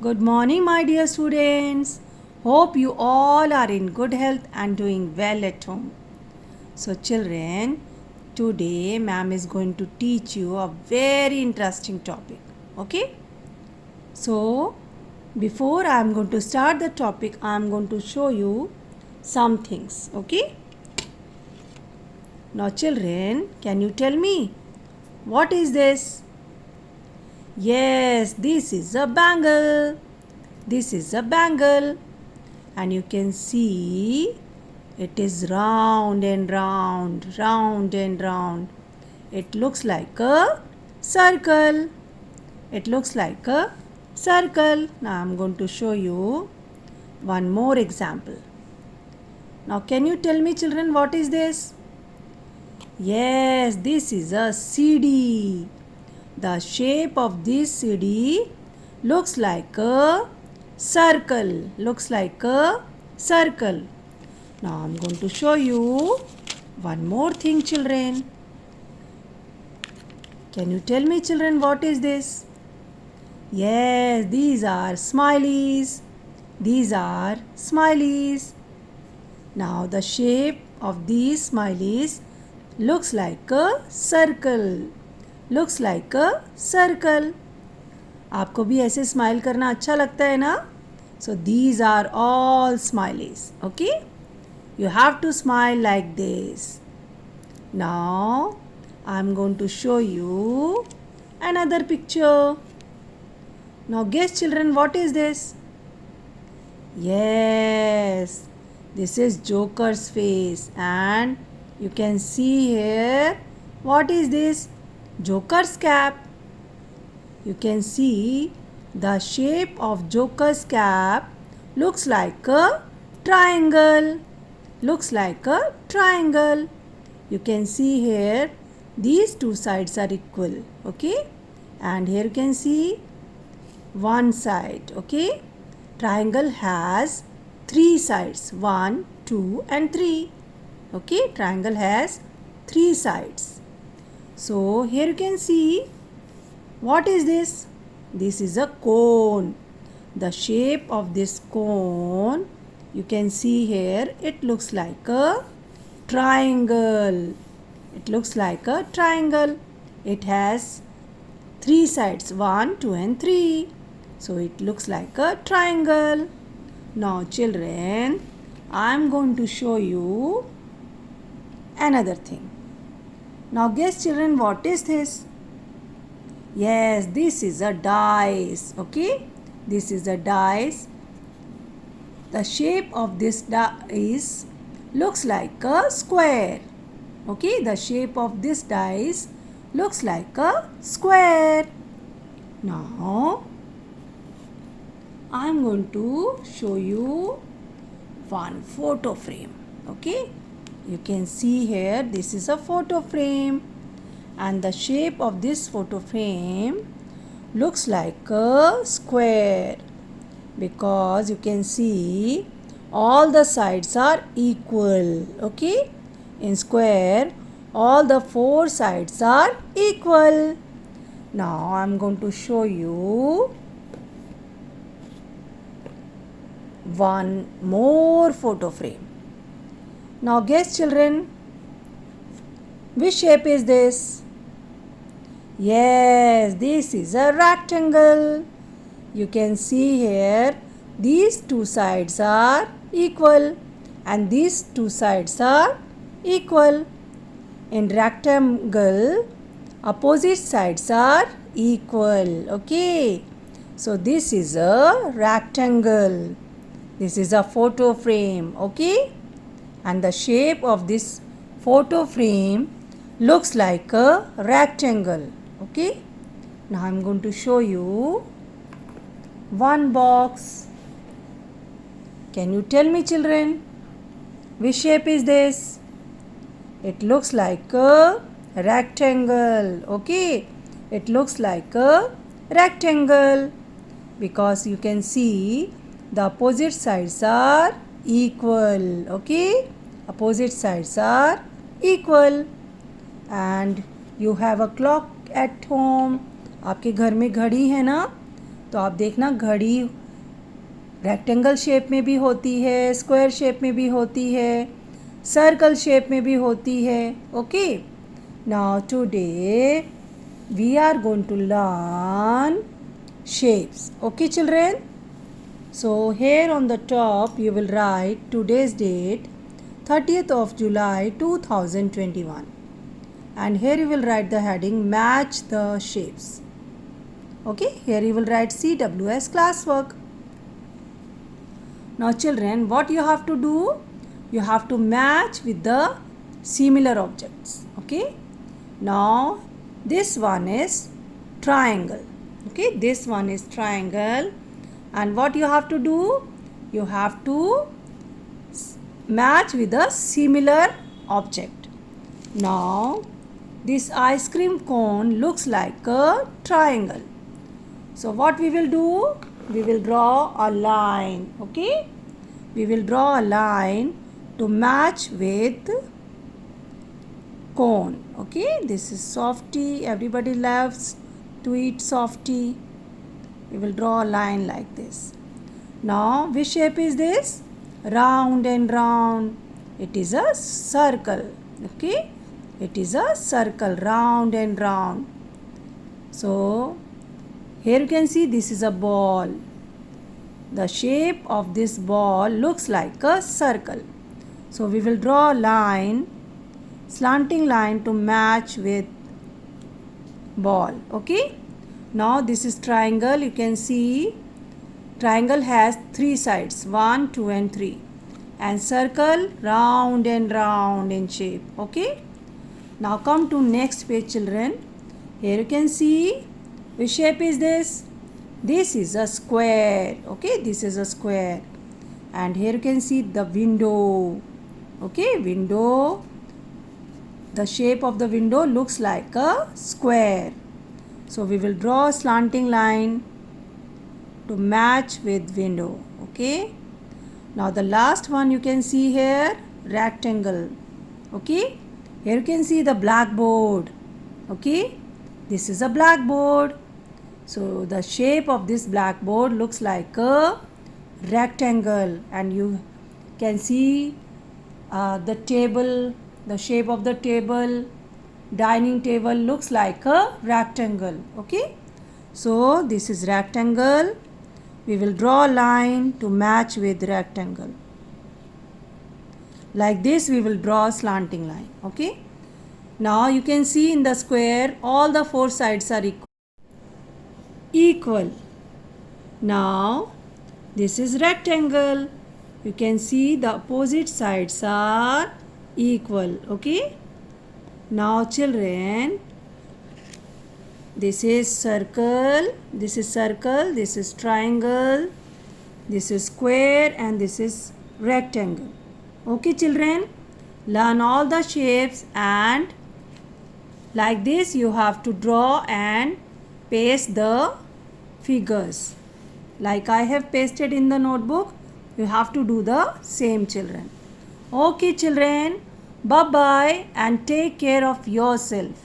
Good morning, my dear students. Hope you all are in good health and doing well at home. So, children, today ma'am is going to teach you a very interesting topic. Okay? So, before I am going to start the topic, I am going to show you some things. Okay? Now, children, can you tell me what is this? Yes, this is a bangle. This is a bangle, and you can see it is round and round, round and round. It looks like a circle. It looks like a circle. Now I'm going to show you one more example. Now can you tell me, children, what is this? Yes, this is a CD. The shape of this CD looks like a circle. Looks like a circle. Now I'm going to show you one more thing, children. Can you tell me, children, what is this? Yes, these are smileys. These are smileys. Now the shape of these smileys looks like a circle. Looks like a circle. आपको भी ऐसे smile करना अच्छा लगता है ना? So these are all smileys. Okay? You have to smile like this. Now I'm going to show you another picture. Now guess, children, what is this? Yes, this is Joker's face, and you can see here what is this? Joker's cap. You can see the shape of Joker's cap looks like a triangle. Looks like a triangle. You can see here these two sides are equal. Okay, and here you can see one side. Okay, triangle has three sides, 1, 2 and 3. Okay, triangle has three sides. So here you can see what is this? This is a cone. The shape of this cone, you can see here, it looks like a triangle. It looks like a triangle. It has three sides, 1, 2 and 3. So it looks like a triangle. Now children, I am going to show you another thing. Now guess, children, what is this? Yes, this is a dice. Okay, this is a dice. The shape of this dice looks like a square. Okay, the shape of this dice looks like a square. Now I am going to show you one photo frame. Okay, you can see here this is a photo frame, and the shape of this photo frame looks like a square because you can see all the sides are equal. Okay, in square all the four sides are equal. Now I am going to show you one more photo frame. Now guess, children, which shape is this? Yes, this is a rectangle. You can see here these two sides are equal and these two sides are equal. In rectangle, opposite sides are equal. Okay, so this is a rectangle. This is a photo frame. Okay, and the shape of this photo frame looks like a rectangle. Okay, now I'm going to show you one box. Can you tell me, children, which shape is this? It looks like a rectangle. Okay, it looks like a rectangle because you can see the opposite sides are equal. Okay, opposite sides are equal, and you have a clock at home. आपके घर में घड़ी है ना, तो आप देखना घड़ी रेक्टेंगल शेप में भी होती है, स्क्वायर शेप में भी होती है, सर्कल शेप में भी होती है. Okay. Now today we are going to learn shapes. Okay, children? So here on the top you will write today's date 30th of July 2021, and here you will write the heading match the shapes. Okay, here you will write CWS classwork. Now children, what you have to do? You have to match with the similar objects. Okay. Now this one is triangle. Okay, this one is triangle, and what you have to do? You have to match with a similar object. Now this ice cream cone looks like a triangle. So what we will do? We will draw a line. Okay, we will draw a line to match with cone. Okay, this is softy. Everybody loves to eat softy. We will draw a line like this. Now which shape is this? Round and round. It is a circle. Okay, it is a circle, round and round. So here you can see this is a ball. The shape of this ball looks like a circle. So we will draw a line, slanting line to match with ball. Okay. Now this is triangle. You can see triangle has three sides, 1, 2 and 3, and circle round and round in shape. Okay. Now come to next page, children. Here you can see which shape is this? This is a square. Okay, this is a square. And here you can see the window. Okay, window. The shape of the window looks like a square. So we will draw a slanting line to match with window. Okay. Now the last one you can see here, rectangle. Okay. Here you can see the blackboard. Okay. This is a blackboard. So the shape of this blackboard looks like a rectangle, and you can see the table, the shape of the table, dining table looks like a rectangle. Okay. So this is rectangle. We will draw a line to match with rectangle. Like this we will draw a slanting line. Okay. Now you can see in the square all the four sides are equal. Now this is rectangle. You can see the opposite sides are equal. Okay. Now children, this is circle, this is circle, this is triangle, this is square, and this is rectangle. Okay children, learn all the shapes, and like this you have to draw and paste the figures. Like I have pasted in the notebook, you have to do the same, children. Okay children, bye bye and take care of yourself.